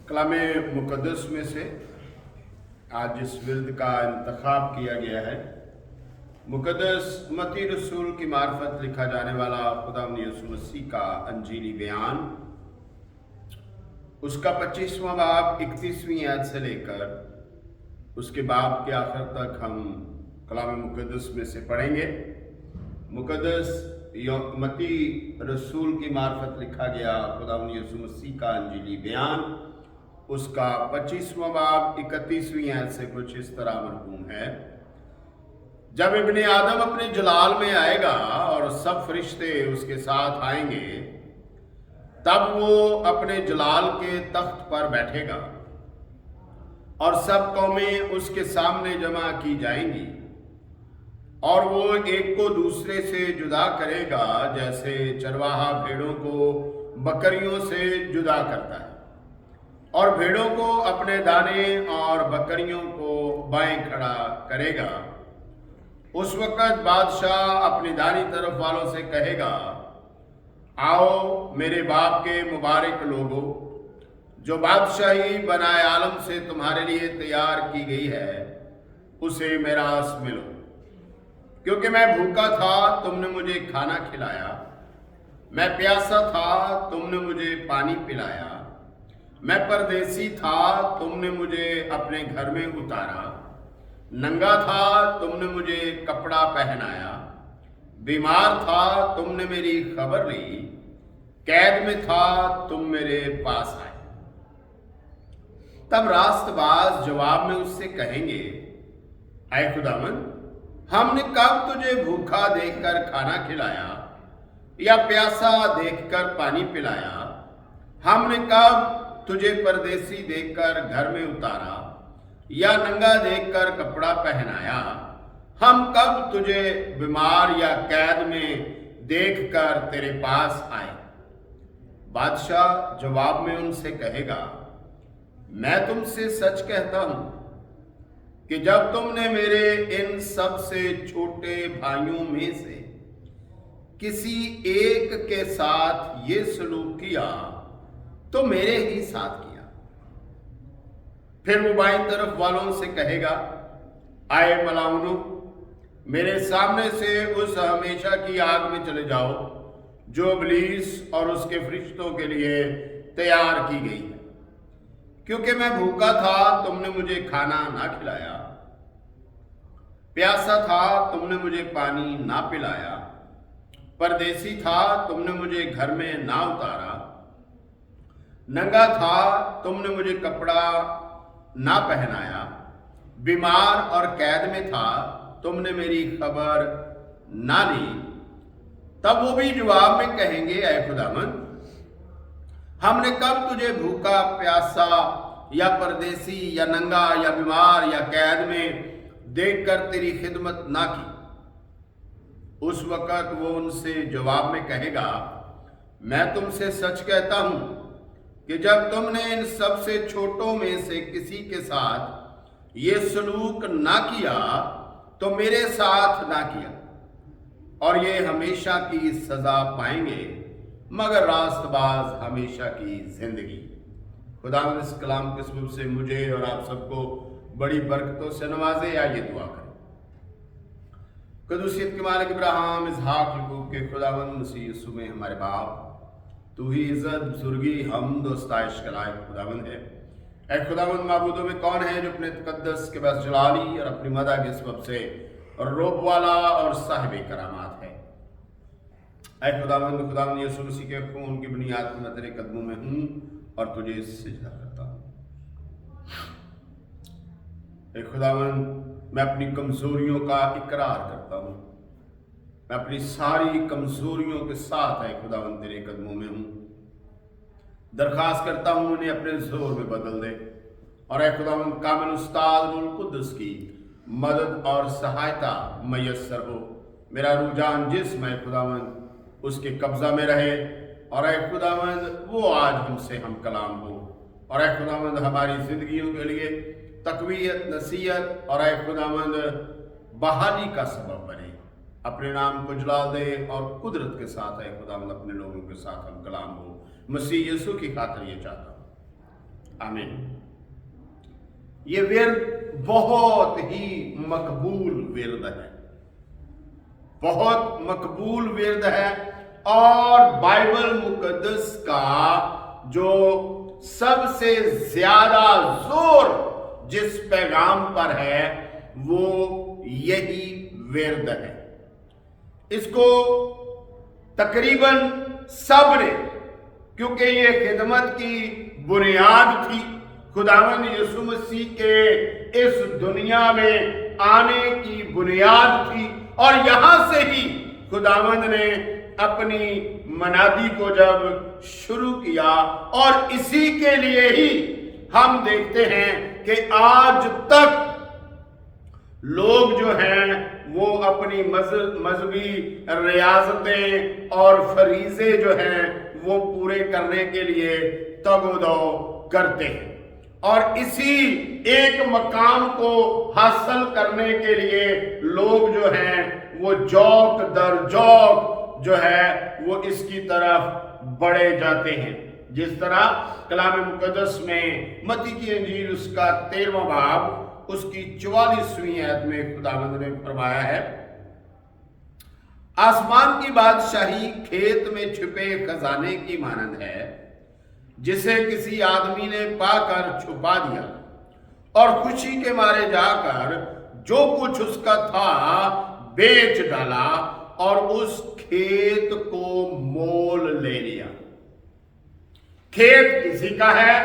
कलाम मुक़द्दस में से आज जिस विर्द का इंतखाब किया गया है, मुक़द्दस मत्ती रसूल की मार्फत लिखा जाने वाला खुदावंद यीशु मसीह का अंजीली बयान, उसका 25वां बाब 31वीं आयत से लेकर उसके बाब के आखिर तक हम कलाम मुक़द्दस में से पढ़ेंगे। मुक़द्दस मत्ती रसूल की मार्फत लिखा गया खुदावंद यीशु मसीह का अंजीली बयान, उसका 25वां बाब 31वीं आयत से कुछ इस तरह मरकूम है। जब इब्ने आदम अपने जलाल में आएगा और सब फरिश्ते उसके साथ आएंगे, तब वो अपने जलाल के तख्त पर बैठेगा और सब कौमें उसके सामने जमा की जाएंगी और वो एक को दूसरे से जुदा करेगा, जैसे चरवाहा भेड़ों को बकरियों से जुदा करता है और भेड़ों को अपने दाने और बकरियों को बाएं खड़ा करेगा। उस वक्त बादशाह अपनी दानी तरफ वालों से कहेगा, आओ मेरे बाप के मुबारक लोगो, जो बादशाही बनाए आलम से तुम्हारे लिए तैयार की गई है, उसे मेरास मिलो। क्योंकि मैं भूखा था, तुमने मुझे खाना खिलाया, मैं प्यासा था, तुमने मुझे पानी पिलाया, मैं परदेसी था, तुमने मुझे अपने घर में उतारा, नंगा था, तुमने मुझे कपड़ा पहनाया, बीमार था, तुमने मेरी खबर ली, कैद में था, तुम मेरे पास आए। तब रास्तबाज जवाब में उससे कहेंगे, ऐ खुदावंद, हमने कब तुझे भूखा देखकर खाना खिलाया या प्यासा देखकर पानी पिलाया? हमने कब तुझे परदेसी देखकर घर में उतारा या नंगा देखकर कपड़ा पहनाया? हम कब तुझे बीमार या कैद में देखकर तेरे पास आए? बादशाह जवाब में उनसे कहेगा, मैं तुमसे सच कहता हूं कि जब तुमने मेरे इन सबसे छोटे भाइयों में से किसी एक के साथ ये सलूक किया तो मेरे ही साथ किया। फिर वो बाईं तरफ वालों से कहेगा, आए मलाउनो, मेरे सामने से उस हमेशा की आग में चले जाओ जो इब्लीस और उसके फरिश्तों के लिए तैयार की गई है। क्योंकि मैं भूखा था, तुमने मुझे खाना ना खिलाया, प्यासा था, तुमने मुझे पानी ना पिलाया, परदेसी था, तुमने मुझे घर में ना उतारा, नंगा था, तुमने मुझे कपड़ा ना पहनाया, बीमार और कैद में था, तुमने मेरी खबर ना ली। तब वो भी जवाब में कहेंगे, ऐ खुदावंद, हमने कब तुझे भूखा, प्यासा या परदेसी या नंगा या बीमार या कैद में देखकर तेरी खिदमत ना की? उस वक्त वो उनसे जवाब में कहेगा, मैं तुमसे सच कहता हूं कि जब तुमने इन सबसे छोटों में से किसी के साथ ये सलूक ना किया तो मेरे साथ ना किया, और ये हमेशा की सजा पाएंगे, मगर रास्तबाज हमेशा की जिंदगी। खुदावंद इस कलाम के सबब से मुझे और आप सबको बड़ी बरकतों से नवाजे। आइए दुआ करें। कदूसियत के मालिक इब्राहिम, इसहाक, याकूब के खुदावंद मसीह यीशु में हमारे बाप, तू ही इज्जत, बुजुर्गी, हमद और सताइश का लायक खुदावंद है। ऐ खुदावंद, माबूदों में कौन है जो अपने तकद्दस के बस जलाली और अपनी मदा के सबब से रोब वाला और साहिब करामात है। ऐ खुदावंद, खुदावंद यीशु मसीह के खून की बुनियाद पर मैं तेरे कदमों में हूं और तुझे सिजदा करता हूं। ऐ खुदावंद, मैं अपनी कमजोरियों का इकरार करता हूं, मैं अपनी सारी कमजोरियों के साथ है खुदावंद तेरे कदमों में हूं। दरखास्त करता हूं उन्हें अपने जोर में बदल दे, और ऐ खुदावंद कामिल उस्ताद रूह कुद्दुस की मदद और सहायता मैसर हो। मेरा रुझान जिस्म है खुदावंद उसके कब्जा में रहे, और ऐ खुदावंद वो आज हमसे हम कलाम हो, और ऐ खुदावंद हमारी जिंदगियों के लिए तकवीयत, नसीहत और ऐ खुदावंद बहाली का सबब बने। अपने नाम को जलाल दे और कुदरत के साथ है खुदावंद अपने लोगों के साथ हम कलाम हो। मसीह यीशु की खातिर ये चाहता हूँ, आमीन। ये विर्द बहुत ही मकबूल विर्द है, बहुत मकबूल विर्द है, और बाइबल मुकद्दस का जो सबसे ज्यादा जोर जिस पैगाम पर है वो यही विर्द है। इसको तकरीबन सब ने, क्योंकि ये खिदमत की बुनियाद थी, खुदावंद यीशु मसीह के इस दुनिया में आने की बुनियाद थी, और यहां से ही खुदावंद ने अपनी मनादी को जब शुरू किया, और इसी के लिए ही हम देखते हैं कि आज तक लोग जो हैं वो अपनी मजहबी रियासतें और फरीजे जो हैं वो पूरे करने के लिए तगोदो करते हैं, और इसी एक मकाम को हासिल करने के लिए लोग जो हैं वो जौक दर जौक जो है वो इसकी तरफ बढ़े जाते हैं। जिस तरह कलाम मुकद्दस में मत्ती की इंजील उसका 13वां बाब उसकी 44वीं आयत में खुदावंद ने फरमाया है, आसमान की बादशाही खेत में छुपे खजाने की मानंद है, जिसे किसी आदमी ने पाकर छुपा दिया और खुशी के मारे जाकर जो कुछ उसका था बेच डाला और उस खेत को मोल ले लिया। खेत किसी का है,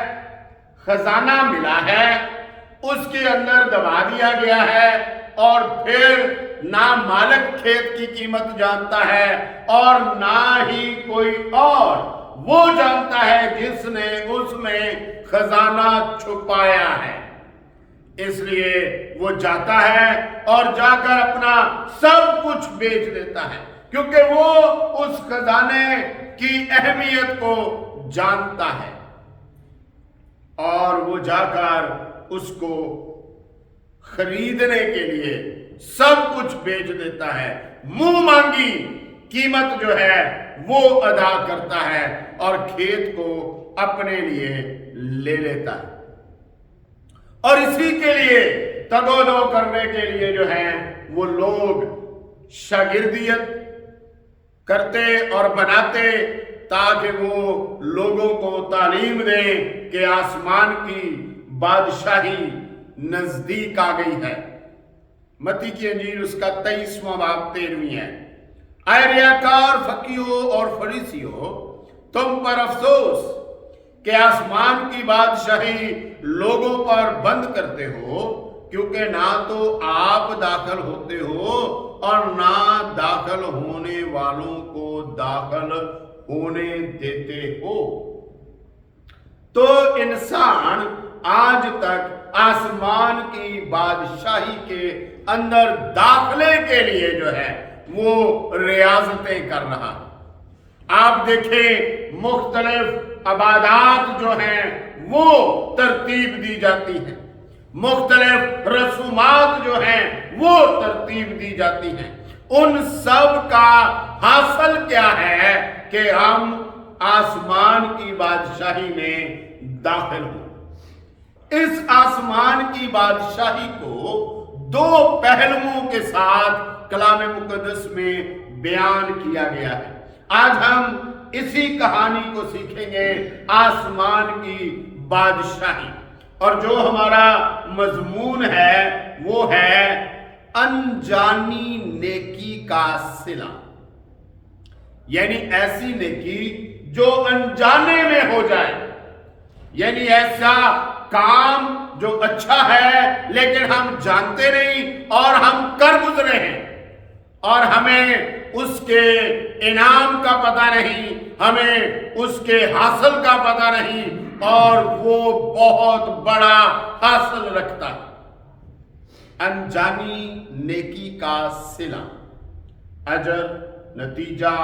खजाना मिला है, उसके अंदर दबा दिया गया है, और फिर ना मालिक खेत की कीमत जानता है और ना ही कोई और वो जानता है जिसने उसमें खजाना छुपाया है। इसलिए वो जाता है और जाकर अपना सब कुछ बेच देता है, क्योंकि वो उस खजाने की अहमियत को जानता है, और वो जाकर उसको खरीदने के लिए सब कुछ बेच देता है, मुंह मांगी कीमत जो है वो अदा करता है और खेत को अपने लिए ले लेता है। और इसी के लिए तगोदो करने के लिए जो है वो लोग शागिर्दियत करते और बनाते, ताकि वो लोगों को तालीम दें कि आसमान की बादशाही नजदीक आ गई है। मत्ती की इंजील उसका 23वां बाब 13वीं है, ऐ रियाकार फकीरों और फरीसियों, तुम पर अफसोस कि आसमान की बादशाही लोगों पर बंद करते हो, क्योंकि ना तो आप दाखिल होते हो और ना दाखिल होने वालों को दाखिल होने देते हो। तो इंसान आज तक आसमान की बादशाही के अंदर दाखले के लिए जो है वो रियासतें कर रहा है। आप देखें मुख्तलिफ इबादत जो हैं वो तरतीब दी जाती है, मुख्तलिफ रसूमात जो हैं वो तरतीब दी जाती हैं। उन सब का हासिल क्या है कि हम आसमान की बादशाही में दाखिल हो। इस आसमान की बादशाही को दो पहलुओं के साथ कलाम मुकद्दस में बयान किया गया है। आज हम इसी कहानी को सीखेंगे, आसमान की बादशाही, और जो हमारा मजमून है वो है अनजानी नेकी का सिला, यानी ऐसी नेकी जो अनजाने में हो जाए, यानी ऐसा काम जो अच्छा है लेकिन हम जानते नहीं और हम कर गुजरे हैं और हमें उसके इनाम का पता नहीं, हमें उसके हासिल का पता नहीं, और वो बहुत बड़ा हासिल रखता है। अनजानी नेकी का सिला, अजर, नतीजा।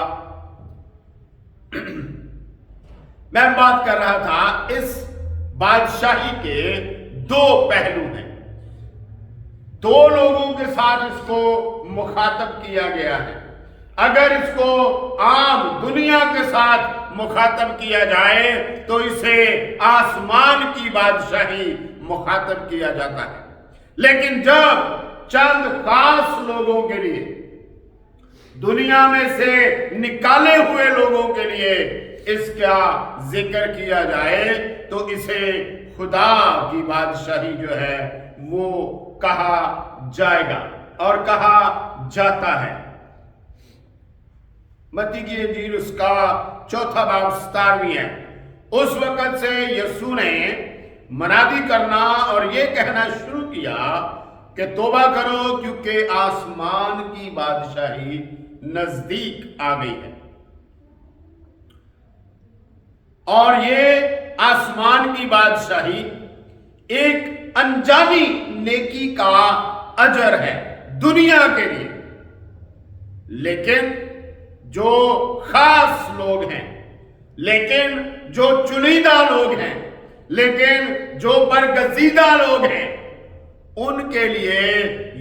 मैं बात कर रहा था, इस बादशाही के दो पहलू हैं, दो लोगों के साथ इसको मुखातब किया गया है। اگر اس کو عام دنیا کے ساتھ مخاطب کیا جائے تو اسے آسمان کی بادشاہی مخاطب کیا جاتا ہے، لیکن جب چند خاص لوگوں کے لیے، دنیا میں سے نکالے ہوئے لوگوں کے لیے اس کا ذکر کیا جائے تو اسے خدا کی بادشاہی جو ہے وہ کہا جائے گا اور کہا جاتا ہے۔ متی کی انجیل اس کا 4 باب 17 ہے۔ اس وقت سے یسوع نے منادی کرنا اور یہ کہنا شروع کیا کہ توبہ کرو کیونکہ آسمان کی بادشاہی نزدیک آ گئی ہے۔ اور یہ آسمان کی بادشاہی ایک انجانی نیکی کا اجر ہے دنیا کے لیے، لیکن جو خاص لوگ ہیں، لیکن جو چنیدہ لوگ ہیں، لیکن جو برگزیدہ لوگ ہیں، ان کے لیے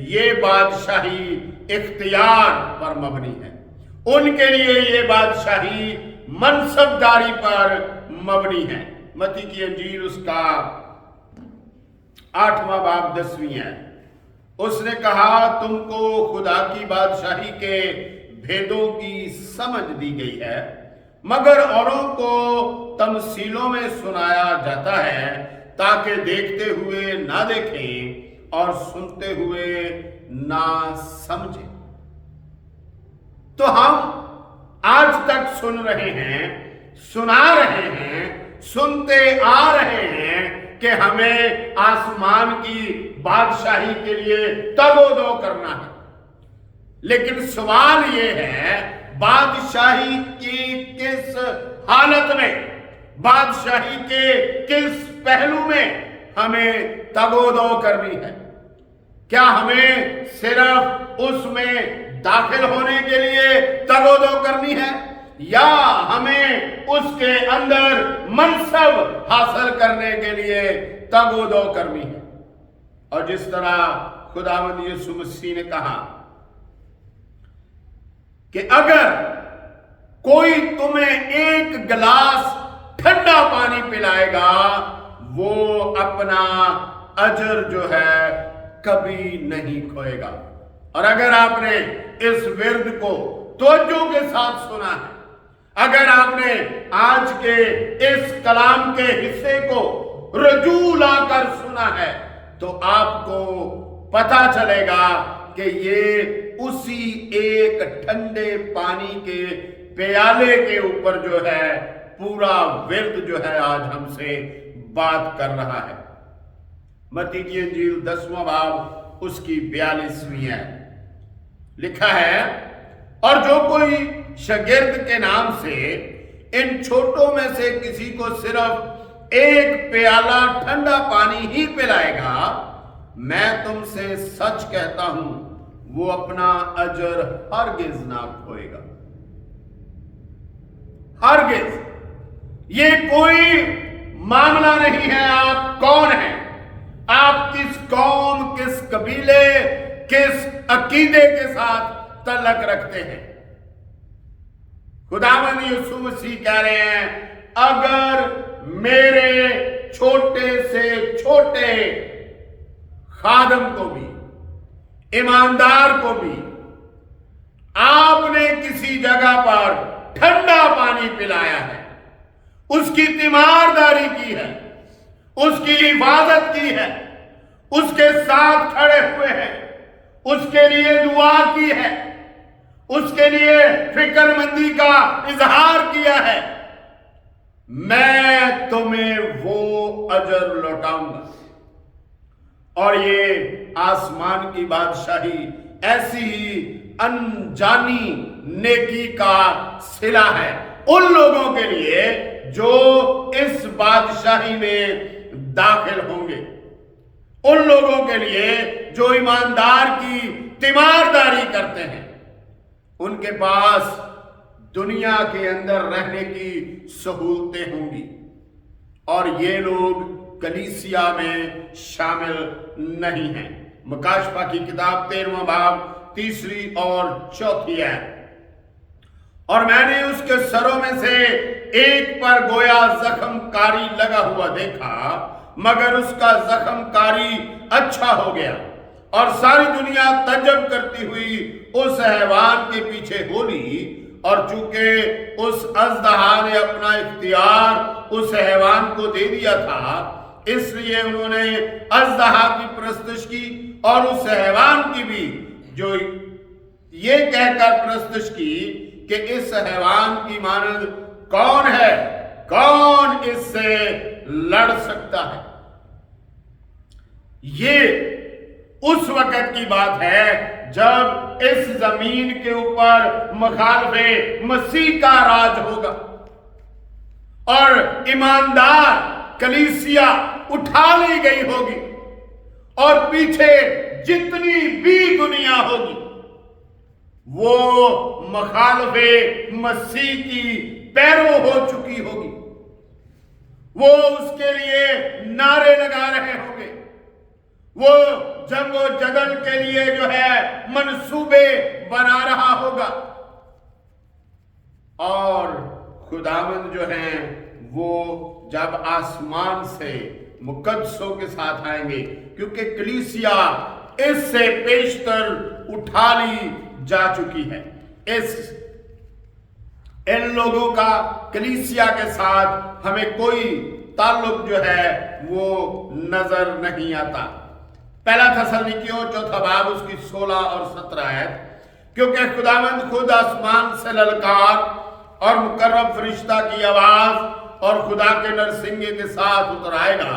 یہ بادشاہی اختیار پر مبنی ہے، ان کے لیے یہ بادشاہی منصبداری پر مبنی ہے۔ متی کی انجیل اس کا 8 باب 10 ہے۔ اس نے کہا تم کو خدا کی بادشاہی کے بھیدوں کی سمجھ دی گئی ہے، مگر اوروں کو تمثیلوں میں سنایا جاتا ہے تاکہ دیکھتے ہوئے نہ دیکھیں اور سنتے ہوئے نہ سمجھیں۔ تو ہم آج تک سن رہے ہیں، سنا رہے ہیں، سنتے آ رہے ہیں کہ ہمیں آسمان کی بادشاہی کے لیے تگ و دو کرنا ہے، لیکن سوال یہ ہے بادشاہی کی کس حالت میں، بادشاہی کے کس پہلو میں ہمیں تگ و دو کرنی ہے؟ کیا ہمیں صرف اس میں داخل ہونے کے لیے تگ و دو کرنی ہے، یا ہمیں اس کے اندر منصب حاصل کرنے کے لیے تگ و دو کرنی ہے؟ اور جس طرح خداوند یسوع مسیح نے کہا کہ اگر کوئی تمہیں ایک گلاس ٹھنڈا پانی پلائے گا وہ اپنا اجر جو ہے کبھی نہیں کھوئے گا۔ اور اگر آپ نے اس ورد کو توجہ کے ساتھ سنا ہے، اگر آپ نے آج کے اس کلام کے حصے کو رجوع لا کر سنا ہے تو آپ کو پتہ چلے گا کہ یہ اسی ایک ٹھنڈے پانی کے پیالے کے اوپر جو ہے پورا ورد جو ہے آج ہم سے بات کر رہا ہے۔ متی کی انجیل 10واں باب اس کی 42ویں ہے، لکھا ہے اور جو کوئی شاگرد کے نام سے ان چھوٹوں میں سے کسی کو صرف ایک پیالہ ٹھنڈا پانی ہی پلائے گا، میں تم سے سچ کہتا ہوں وہ اپنا اجر ہرگز نہ کھوئے گا، ہرگز۔ یہ کوئی معاملہ نہیں ہے آپ کون ہیں، آپ کس قوم، کس قبیلے، کس عقیدے کے ساتھ تعلق رکھتے ہیں۔ خداوند یسوع مسیح کہہ رہے ہیں اگر میرے چھوٹے سے چھوٹے خادم کو بھی، ایماندار کو بھی آپ نے کسی جگہ پر ٹھنڈا پانی پلایا ہے، اس کی تیمارداری کی ہے، اس کی حفاظت کی ہے، اس کے ساتھ کھڑے ہوئے ہیں، اس کے لیے دعا کی ہے، اس کے لیے فکر مندی کا اظہار کیا ہے، میں تمہیں وہ اجر لوٹاؤں گا۔ اور یہ آسمان کی بادشاہی ایسی ہی انجانی نیکی کا صلہ ہے ان لوگوں کے لیے جو اس بادشاہی میں داخل ہوں گے، ان لوگوں کے لیے جو ایماندار کی تیمارداری کرتے ہیں۔ ان کے پاس دنیا کے اندر رہنے کی سہولتیں ہوں گی اور یہ لوگ کلیسیا میں شامل نہیں ہیں۔ مکاشفہ کی کتاب 13واں باب 3 اور 4 ہے۔ और मैंने उसके सरों में से एक पर गोया जख्म कारी लगा हुआ देखा, मगर उसका जख्म कारी अच्छा हो गया। और सारी दुनिया तजब करती हुई उस हैवान के पीछे हो ली, और चूंकि उस अजदहा ने अपना इख्तियार उस हैवान को दे दिया था, इसलिए उन्होंने अजदहा की परस्तिश की और उस हैवान की भी, जो ये कहकर परस्तिश की कि इस हैवान की मानद कौन है, कौन इससे लड़ सकता है। ये उस वक्त की बात है जब इस जमीन के ऊपर मुखालफे मसीह का राज होगा और ईमानदार कलीसिया उठा ली गई होगी, और पीछे जितनी भी दुनिया होगी वो मुखालफे मसीह की पैरों हो चुकी होगी। वो उसके लिए नारे लगा रहे होंगे, वो जंग और जदल के लिए जो है मंसूबे बना रहा होगा, और खुदावंद जो हैं वो जब आसमान से मुकद्दसों के साथ आएंगे, क्योंकि कलीसिया इससे पेशतर उठा ली जा चुकी है। इन लोगों का कलीसिया के साथ हमें कोई ताल्लुक जो है वो नजर नहीं आता। पहला थस्सलुनीकियों चौथा बाब उसकी 16 और 17 है, क्योंकि खुदावंद खुद आसमान से ललकार और मुकर्रब फरिश्ता की आवाज और खुदा के नरसिंगे के साथ उतर आएगा,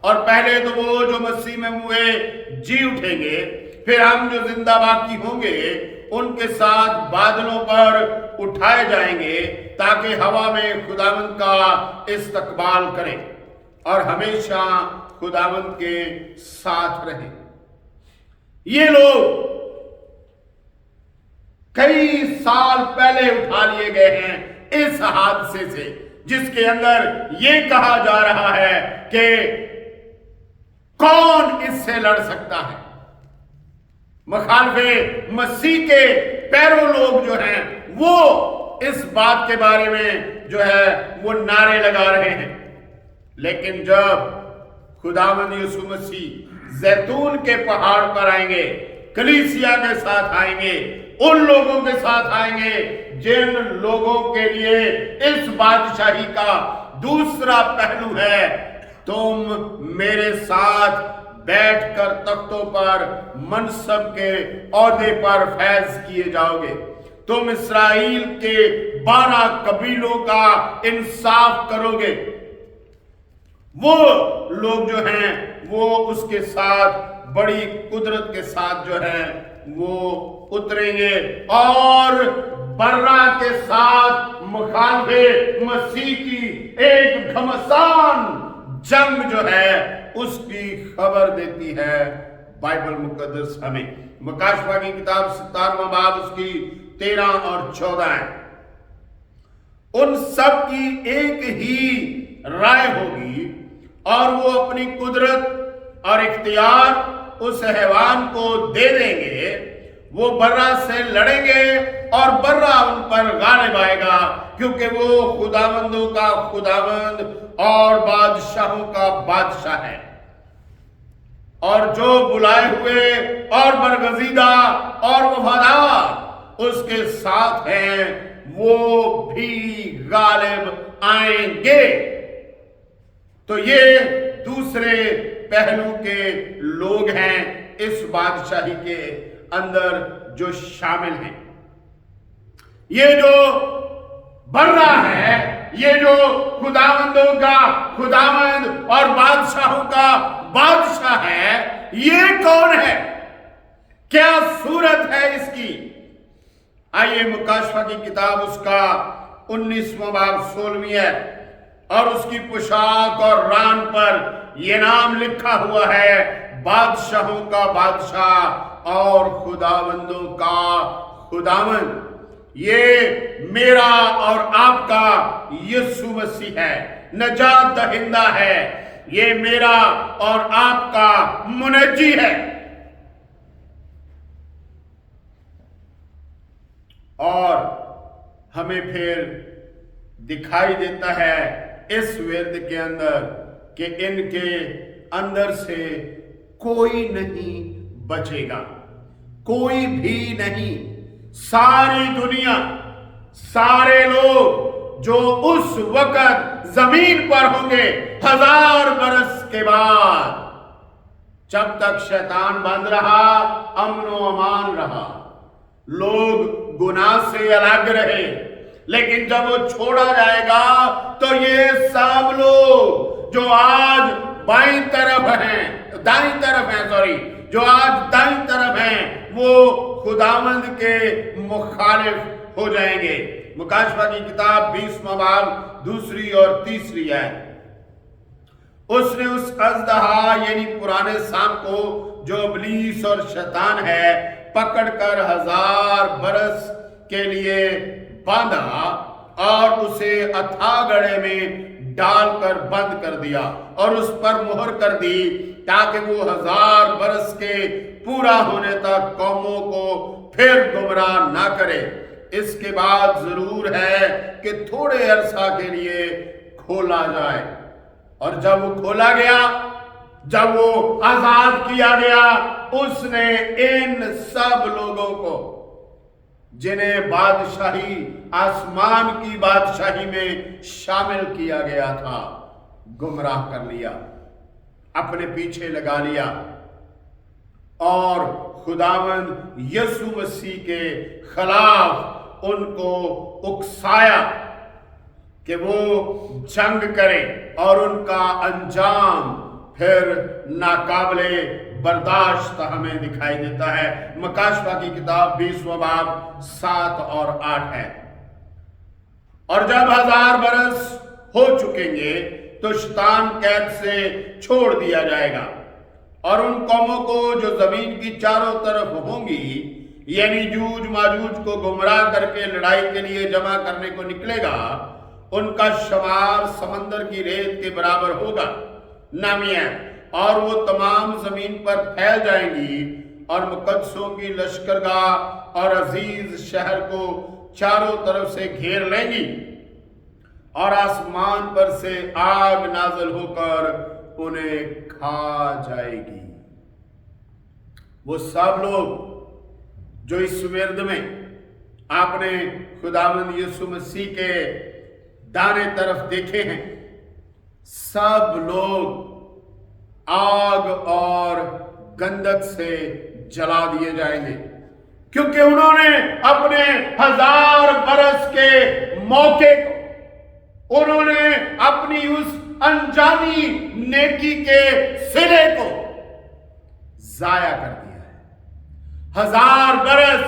और पहले तो वो जो मसीह में हुए जी उठेंगे, फिर हम जो जिंदा बाकी होंगे उनके साथ बादलों पर उठाए जाएंगे, ताकि हवा में खुदावंद का इस्तकबाल करें और हमेशा खुदावंद के साथ रहें। ये लोग कई साल पहले उठा लिए गए हैं इस हादसे से, जिसके अंदर ये कहा जा रहा है कि कौन इससे लड़ सकता है। मुखालफे मसीह के पैरों लोग जो हैं वो इस बात के बारे में जो है वो नारे लगा रहे हैं, लेकिन जब खुदावंद यीशु मसीह जैतून के पहाड़ पर आएंगे, कलीसिया के साथ आएंगे, उन लोगों के साथ आएंगे जिन लोगों के लिए इस बादशाही का दूसरा पहलू है, तुम मेरे साथ बैठकर तख्तों पर मनसब के ओहदे पर फैज किए जाओगे, तुम इस्राएल के 12 कबीलों का इंसाफ करोगे। वो लोग जो हैं वो उसके साथ बड़ी कुदरत के साथ जो है वो उतरेंगे, और बर्रा के साथ मुखालफे मसीह की एक घमासान जंग जो है उसकी खबर देती है बाइबल मुकद्दस हमें। मकाशवा की किताब 17वां बाब उसकी 13 और 14 है। उन सब की एक ही राय होगी, और वो अपनी कुदरत और इख्तियार उस हैवान को दे देंगे। वो बर्रा से लड़ेंगे और बर्रा उन पर गालिब आएगा, क्योंकि वो खुदावंदों का खुदावंद और बादशाहों का बादशाह है, और जो बुलाए हुए और बरगजीदा और वफादार उसके साथ हैं वो भी गालिब आएंगे। तो ये दूसरे पहलू के लोग हैं इस बादशाही के अंदर जो शामिल हैं। ये जो बर्रा है, ये जो खुदावंदों का खुदावंद और बादशाहों का बादशाह है, ये कौन है, क्या सूरत है इसकी? आइए मुकाशवा की किताब उसका 19वां बाब 16वीं है, और उसकी पोशाक और रान पर यह नाम लिखा हुआ है, बादशाहों का बादशाह और खुदावंदों का खुदावंद। ये मेरा और आपका यीशु मसीह है, नजात दहिंदा है, ये मेरा और आपका मुनज्जी है। और हमें फिर दिखाई देता है इस विर्द के अंदर कि इनके अंदर से कोई नहीं बचेगा, कोई भी नहीं। सारी दुनिया, सारे लोग जो उस वक्त जमीन पर होंगे 1000 बरस के बाद, जब तक शैतान बंद रहा, अमनो अमान रहा, लोग गुनाह से अलग रहे। लेकिन जब वो छोड़ा जाएगा तो ये सब लोग जो आज बाईं तरफ हैं, दाईं तरफ हैं, जो आज दाईं तरफ हैं, वो खुदावंद के मुखालिफ हो जाएंगे। मुकाशवा की किताब 20वां बाब 2 और 3 आयत। उसने उस अजदहा यानी पुराने सांप को जो इब्लीस और शैतान है पकड़कर 1000 बरस के लिए बांधा और उसे अथाह गड्ढे में डालकर बंद कर दिया और उस पर मुहर कर दी, ताकि वो 1000 बरस के पूरा होने तक कौमों को फिर गुमराह ना करे। इसके बाद जरूर है कि थोड़े अरसा के लिए खोला जाए। और जब वो खोला गया, जब वो आजाद किया गया, उसने इन सब लोगों को जिन्हें बादशाही, आसमान की बादशाही में शामिल किया गया था, गुमराह कर लिया, अपने पीछे लगा लिया और खुदावंद यीशु मसीह के खिलाफ उनको उकसाया कि वो जंग करें और उनका अंजाम फिर नाकाबिले बर्दाश्त हमें दिखाई देता है। मुकाशवा की किताब 20वां बाब 7 और 8 है। और जब 1000 बरस हो चुकेंगे तो शैतान कैद से छोड़ दिया जाएगा और उन कौमों को जो जमीन की चारों तरफ होंगी, यानी जूज माजूज को गुमराह करके लड़ाई के लिए जमा करने को निकलेगा, उनका शुमार समंदर की रेत के बराबर होगा, नामिया, और वो तमाम जमीन पर फैल जाएंगी और मुकद्दसों की लश्करगाह और अजीज शहर को चारों तरफ से घेर लेंगी और आसमान पर से आग नाज़िल होकर उन्हें खा जाएगी। वो सब लोग जो इस विर्द में आपने खुदावंद यीशु मसीह के दाने तरफ देखे हैं, सब लोग आग और गंधक से जला दिए जाएंगे, क्योंकि उन्होंने अपने 1000 बरस के मौके को, उन्होंने अपनी उस अनजानी नेकी के सिरे को जाया कर दिया है। 1000 बरस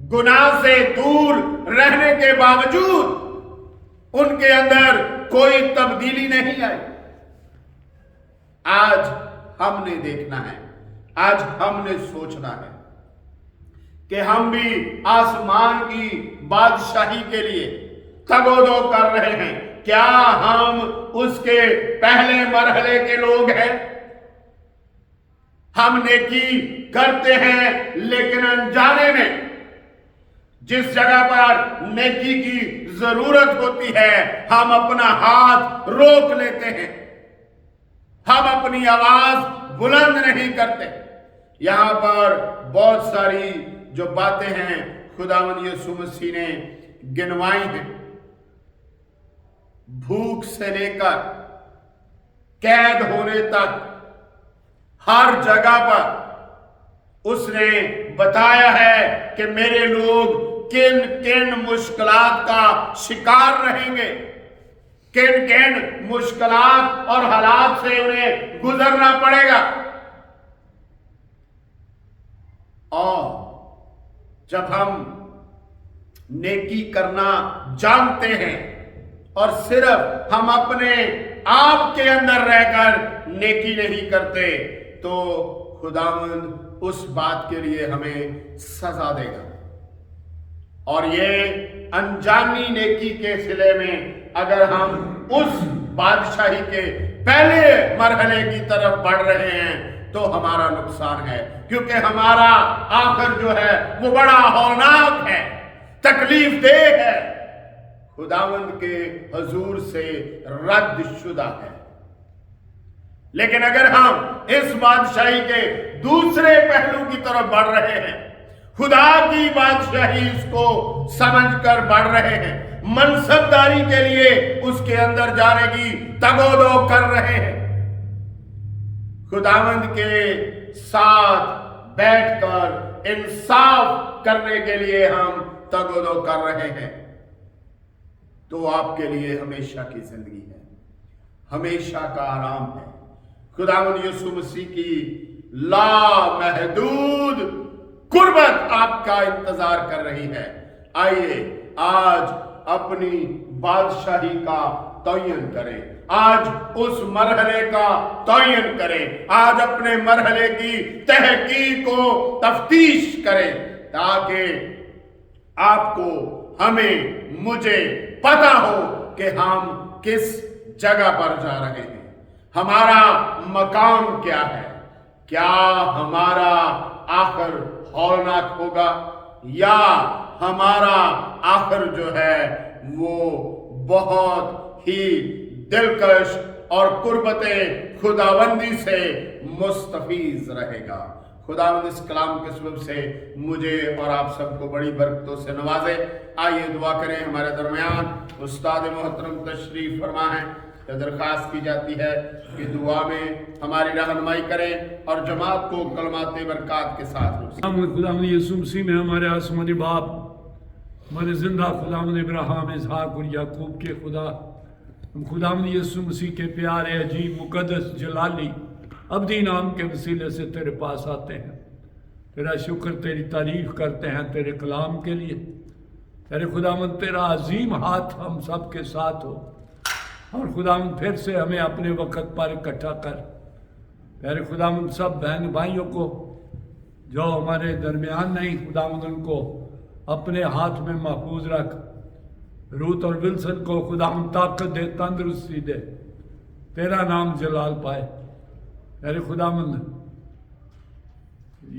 गुनाह से दूर रहने के बावजूद उनके अंदर कोई तब्दीली नहीं आई। आज हमने देखना है, आज हमने सोचना है कि हम भी आसमान की बादशाही के लिए तगोदो कर रहे हैं। क्या हम उसके पहले मरहले के लोग हैं? हम नेकी करते हैं लेकिन अनजाने में जिस जगह पर नेकी की जरूरत होती है हम अपना हाथ रोक लेते हैं, हम अपनी आवाज बुलंद नहीं करते। यहां पर बहुत सारी जो बातें हैं खुदावंद यीशु मसीह ने गिनवाई हैं, भूख से लेकर कैद होने तक हर जगह पर उसने बताया है कि मेरे लोग किन किन मुश्किलात का शिकार रहेंगे, किन किन मुश्किलात और हालात से उन्हें गुजरना पड़ेगा। और जब हम नेकी करना जानते हैं और सिर्फ हम अपने आप के अंदर रहकर नेकी नहीं करते, तो खुदावंद उस बात के लिए हमें सजा देगा। और ये अनजानी नेकी के सिले में अगर हम उस बादशाही के पहले मरहले की तरफ बढ़ रहे हैं तो हमारा नुकसान है, क्योंकि हमारा आखिर जो है वो बड़ा हौलनाक है। تکلیف دہ ہے، خداوند کے حضور سے رد شدہ ہے۔ لیکن اگر ہم اس بادشاہی کے دوسرے پہلو کی طرف بڑھ رہے ہیں، خدا کی بادشاہی اس کو سمجھ کر بڑھ رہے ہیں، منصب داری کے لیے اس کے اندر جانے کی تگ و دو کر رہے ہیں، خداوند کے ساتھ بیٹھ کر انصاف کرنے کے لیے ہم تگ و دو کر رہے ہیں، تو آپ کے لیے ہمیشہ کی زندگی ہے، ہمیشہ کا آرام ہے۔ خداوند یسوع مسیح کی لامحدود قربت آپ کا انتظار کر رہی ہے۔ آئیے آج اپنی بادشاہی کا تعین کریں، آج اس مرحلے کا تعین کریں، آج اپنے مرحلے کی تحقیق و تفتیش کریں، تاکہ آپ کو، ہمیں، مجھے پتا ہو کہ ہم کس جگہ پر جا رہے ہیں، ہمارا مقام کیا ہے، کیا ہمارا آخر ہولناک ہوگا یا ہمارا آخر جو ہے وہ بہت ہی دلکش اور قربت خداوندی سے مستفیض رہے گا۔ خداوند اس کلام کے سبب سے مجھے اور آپ سب کو بڑی برکتوں سے نوازے۔ آئیے دعا کریں۔ ہمارے درمیان استاد محترم تشریف فرما ہے، درخواست کی جاتی ہے کہ دعا میں ہماری رہنمائی کریں اور جماعت کو کلمات برکات کے ساتھ روکیں۔ خداوند یسوع مسیح میں ہمارے آسمانی باپ، ہمارے زندہ خداوند ابراہیم، اسحاق اور یعقوب کے خدا، ہم خداوند یسوع مسیح کے پیارے، عجیب، مقدس، جلالی، ابدی نام کے وسیلے سے تیرے پاس آتے ہیں، تیرا شکر، تیری تعریف کرتے ہیں تیرے کلام کے لیے۔ تیرے خداوند تیرا عظیم ہاتھ ہم سب کے ساتھ ہو، اور خداوند پھر سے ہمیں اپنے وقت پر اکٹھا کر۔ پیارے خداوند سب بہن بھائیوں کو جو ہمارے درمیان نہیں، خداوند ان کو اپنے ہاتھ میں محفوظ رکھ۔ روت اور ولسن کو خداوند طاقت دے، تندرستی دے، تیرا نام جلال پائے۔ پیارے خداوند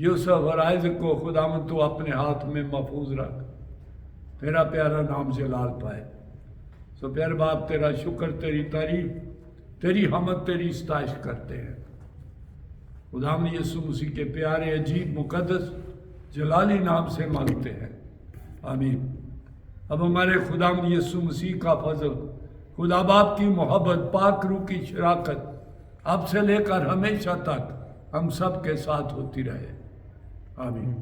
یوسف اور آئزک کو خداوند تو اپنے ہاتھ میں محفوظ رکھ، تیرا پیارا نام جلال پائے۔ سو پیارے باپ، تیرا شکر، تیری تعریف، تیری حمد، تیری ستائش کرتے ہیں۔ خداوند یسوع مسیح کے پیارے، عجیب، مقدس، جلالی نام سے مانگتے ہیں، آمین۔ اب ہمارے خداوند یسوع مسیح کا فضل، خدا باپ کی محبت، پاک روح کی شراکت اب سے لے کر ہمیشہ تک ہم سب کے ساتھ ہوتی رہے، آمین۔